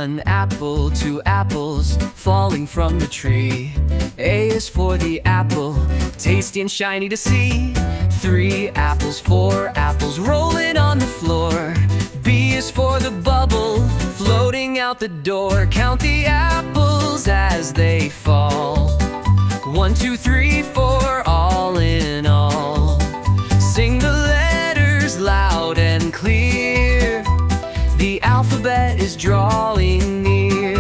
1 apple, 2 apples falling from the tree. A is for the apple, tasty and shiny to see. 3 apples, 4 apples rolling on the floor. B is for the bubble floating out the door. Count the apples as they fall. 1, 2, 3, 4, all in all. Sing the letters loud and clear. The alphabet is drawing near.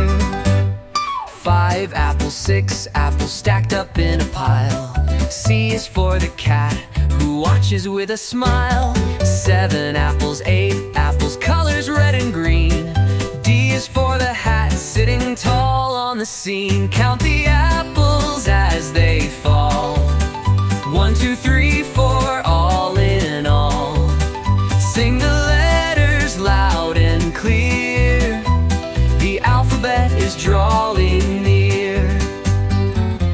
5 apples, 6 apples stacked up in a pile. C is for the cat who watches with a smile. 7 apples, 8 apples, colors red and green. D is for the hat sitting tall on the scene. Count the apples as they fall. 1, 2, 3, 4, all in all. Sing the letters loud and clear. The alphabet is drawing near.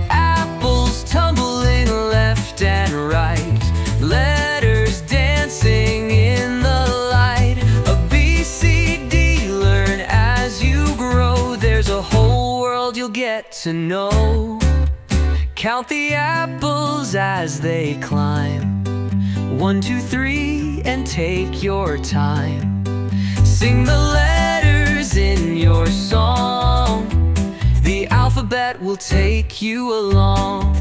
Apples tumbling left and right, letters dancing in the light. A B, C, D, learn as you grow. There's a whole world you'll get to know. Count the apples as they climb. 1, 2, 3, and take your time. Sing the letters in your song. The alphabet will take you along.